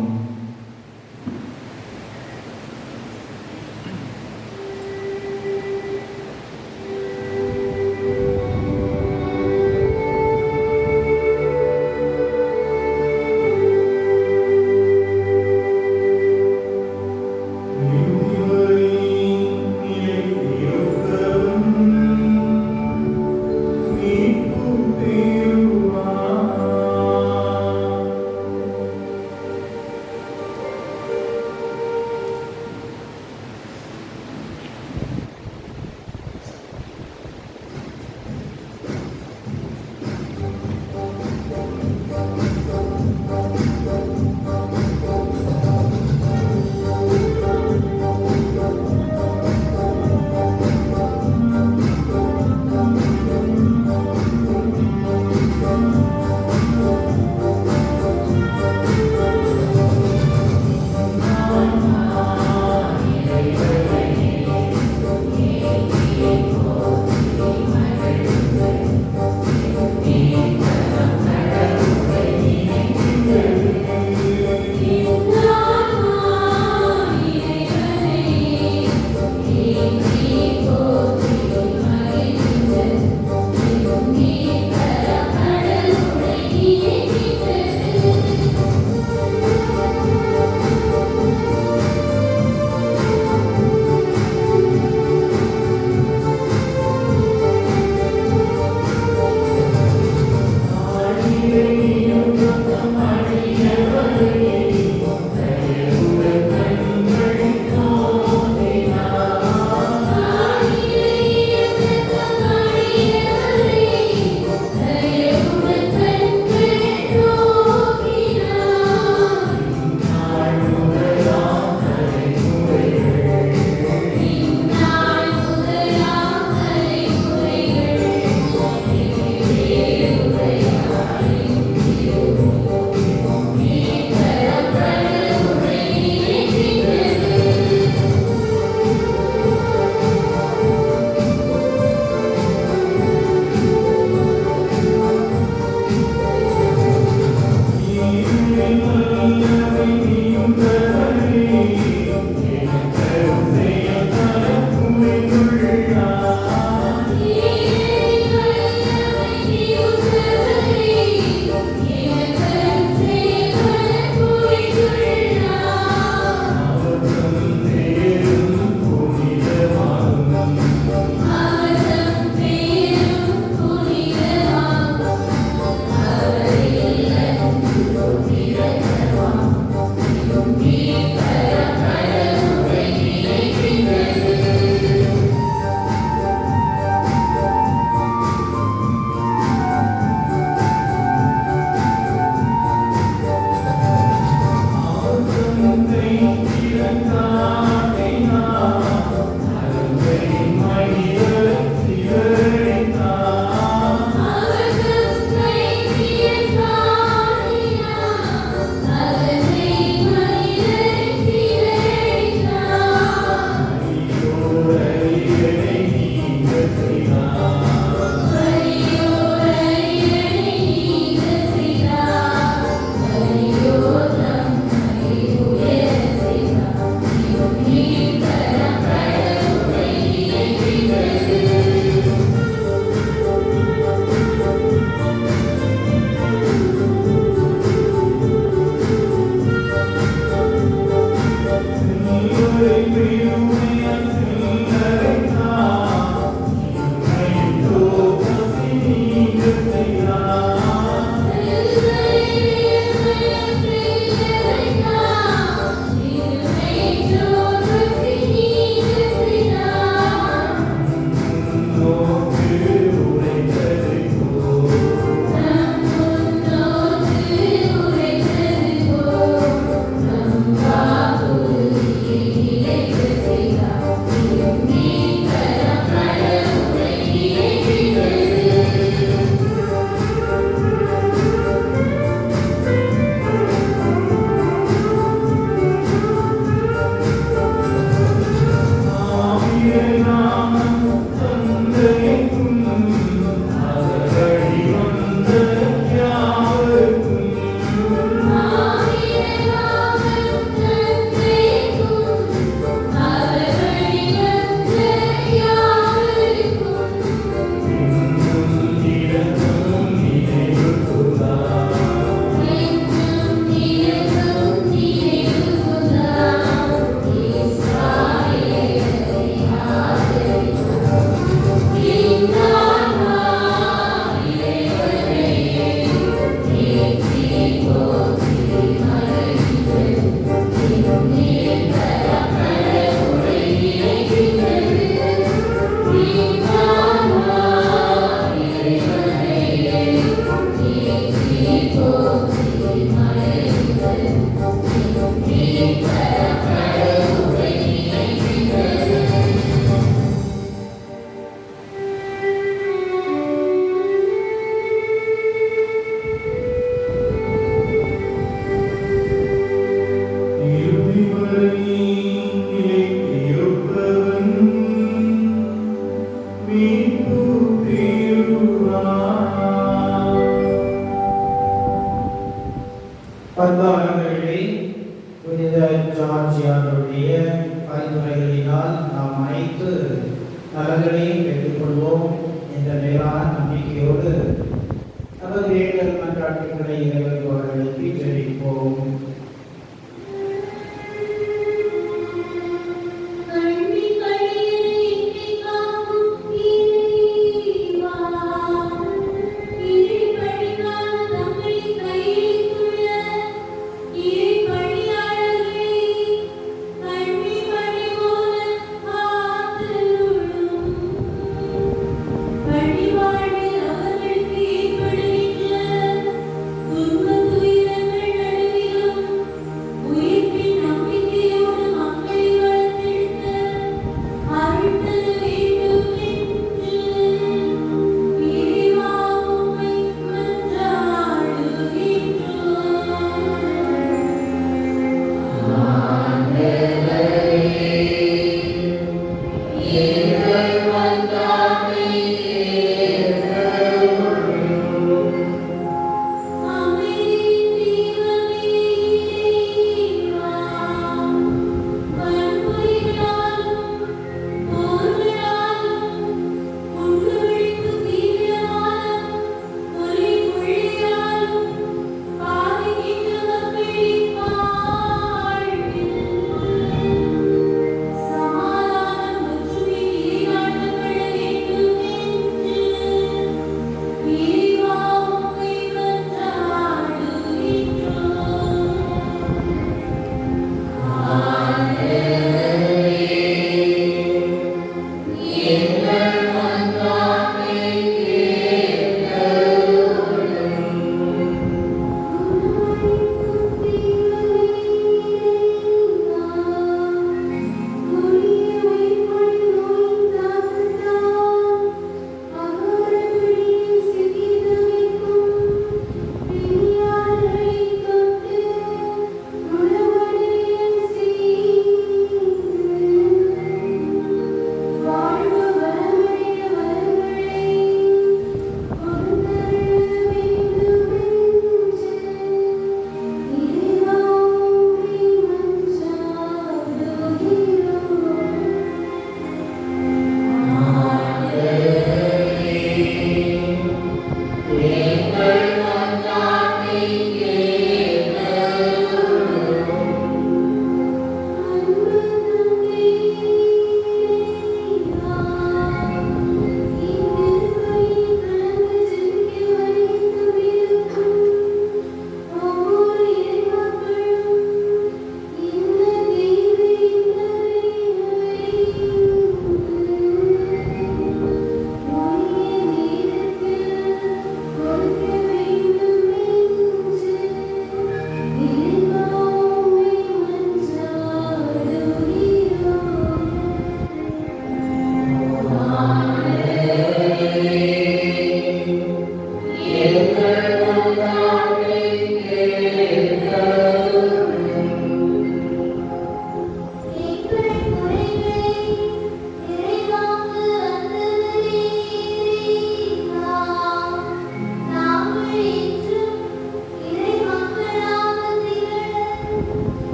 வேண்டல் மன்றாட்டுகளை இறைவர்களுக்கு ஜெபிப்போம்.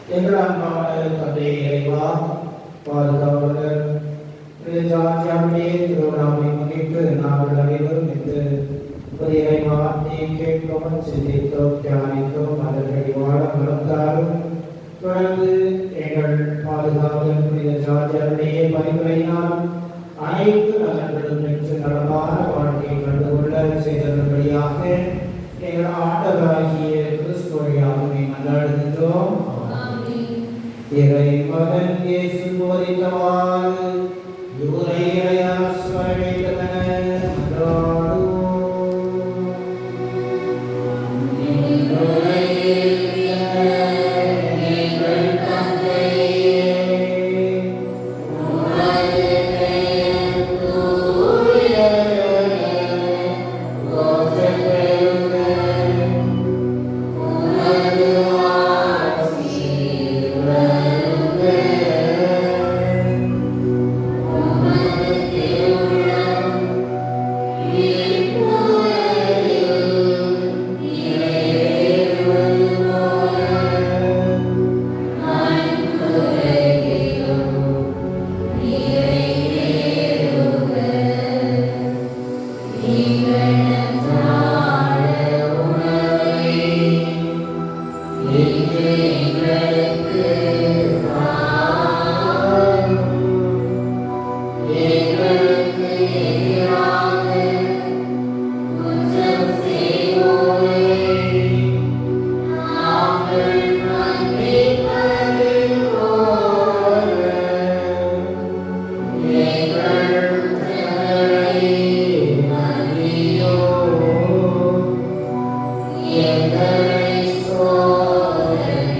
எங்களால் தந்தை இறைவா பாதுகாவலர் ராஜாமே திருவிழாவை முன்னிட்டு நாங்கள் அனைவரும் இந்த இறைவா நீ கேட்கவும் சிந்தித்தோம் தியானித்தோம் அதன்படி வாழ மறந்தாலும் தொடர்ந்து எங்கள் பாதுகாவலர் புனித ராஜாவுடைய பரிந்துரையினால் அனைத்து நலன்களும் பெற்று நலமான வாழ்க்கையை கண்டுகொள்ள செய்தபடியாக எங்கள் ஆண்டவராகிய கிறிஸ்து இறைமகன் இயேசு போதித்தவாறு இவரை இறையாஸ்வரவேண்டமென மன்றாடுவோம். எங்களை சோதனைக்கு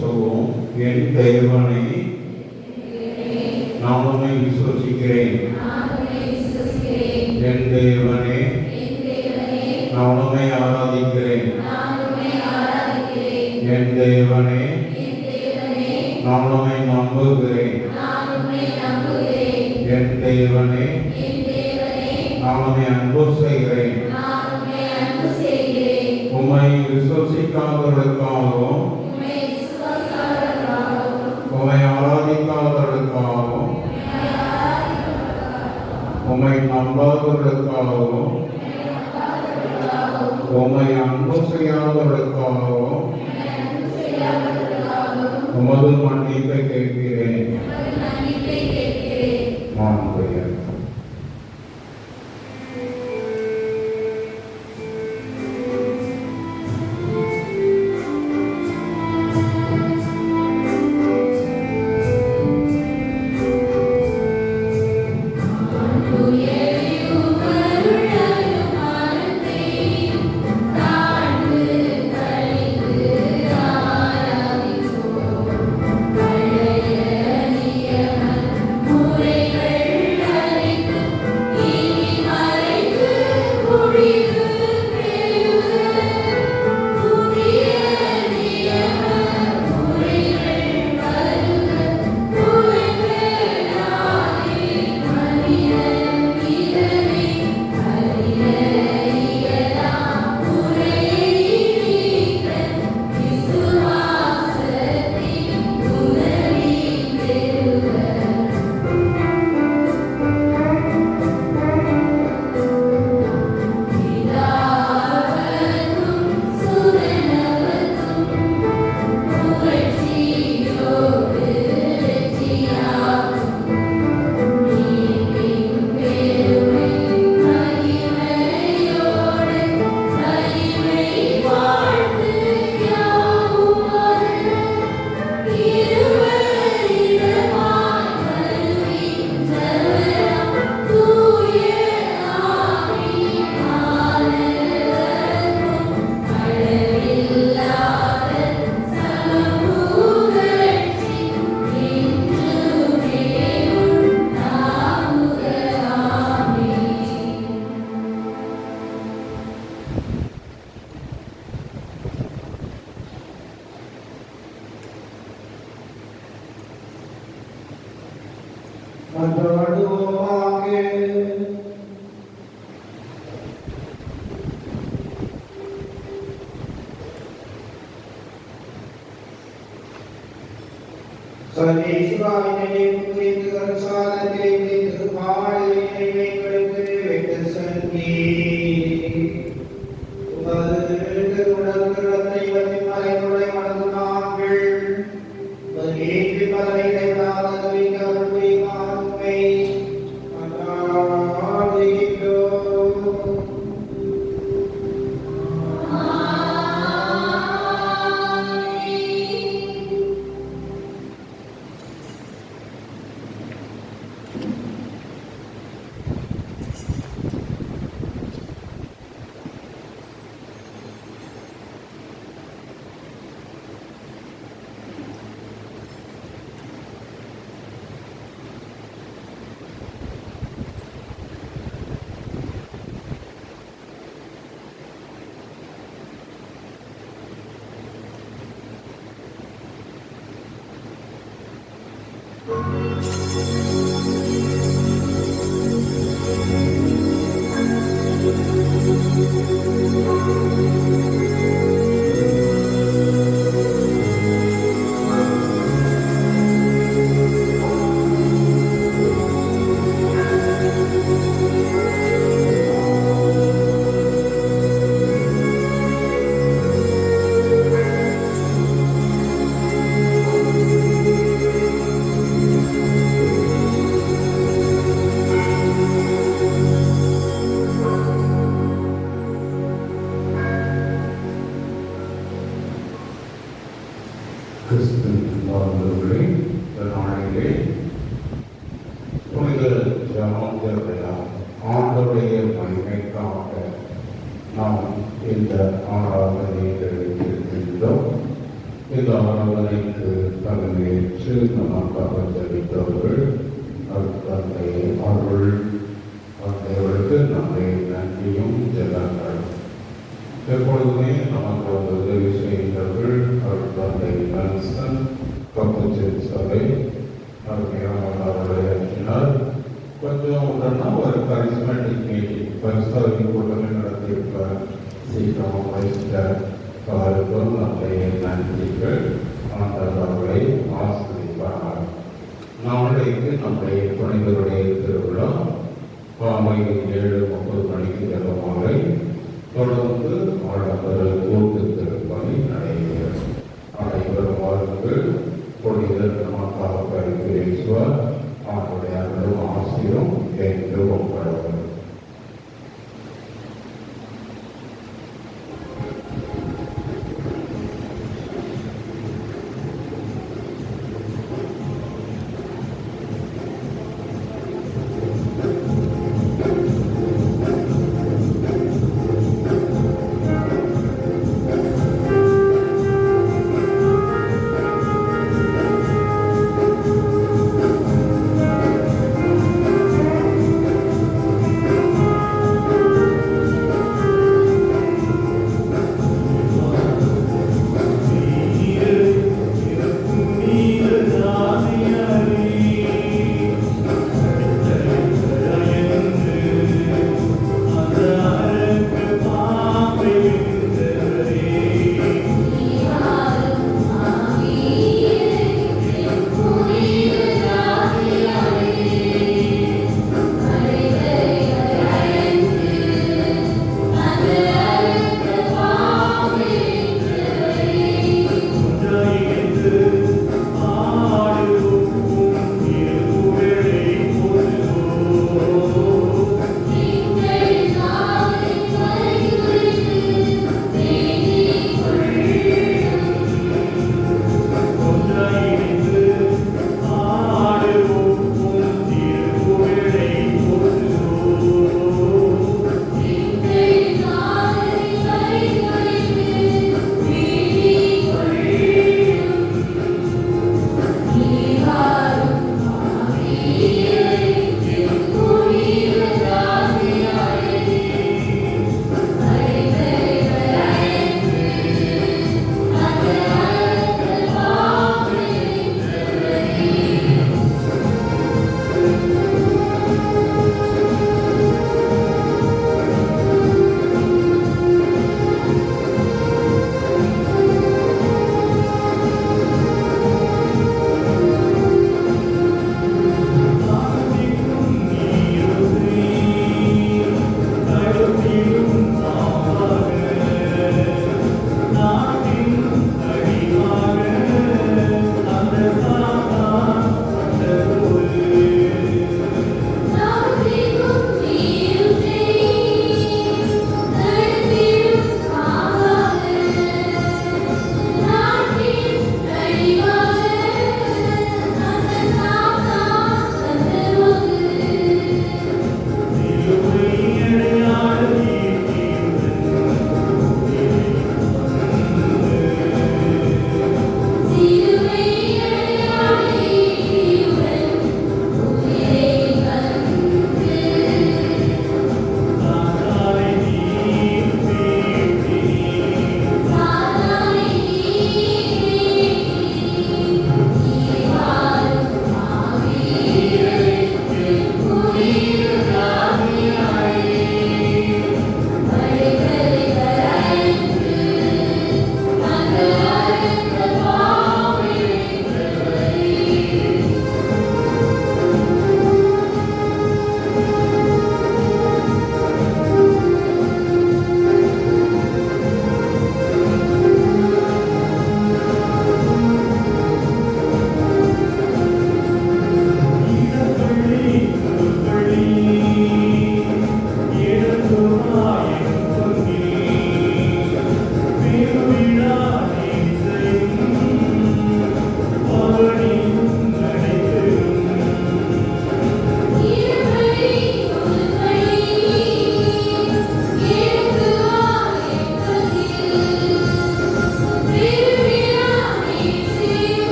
சொல்வோம். என் தேவனை நான் உம்மை விசுவசிக்கிறேன். என் தேவனே நான் உம்மை ஆராதிக்கிறேன். என் தேவனே நான் உம்மை நம்புகிறேன். என் தேவனே நான் உம்மை அன்பு செய்கிறேன். உம்மை விசுவசிக்காதவர்களுக்காகவும் உம்மை ஆராதிக்காதவர்களுக்காகவும் உம்மை நம்பாதவர்களுக்காகவும் உம்மை அன்பு செய்யாதவர்களுக்காகவும் உமது மன்னிப்பை கேட்கிறேன். இந்த ஆராதனையை தெரிவித்திருக்கின்றோம். இந்த ஆராதனை தண்டனைக்கு தலைமையேற்று நமக்காக ஜெபித்தவர்கள் தந்தை அருள் தந்தையவர்களுக்கு நம்மை நன்றியும் ஜெபங்கள் எப்பொழுதுமே நமக்கு வந்து உதவி செய்கிறவர்கள் தந்தை நல்சன் கப்பச்சேரி சபை அருமையாக அவர்களை ஆற்றினார். கொஞ்சம் உடனே ஒரு கரிஸ்மேட்டிக் மீட்டிங் பரிசாதி கூட்டமே நடத்தியிருப்பார். சீக்கிரமாக வயசிட்டார். அவருக்கும் நம்முடைய நன்றிகள். அவர்களை ஆசிரியப்பார். நாளைக்கு நம்முடைய புனிதருடைய திருவிழா காலையில் 7:30 மணிக்கு ஜெபமாலை தொடர்ந்து ஆடவர் கூட்டு திருப்பணி நடைபெறும். அனைவரும் வாருங்கள். புனிதர் நமக்காக பரிந்துரைச்சுவார்.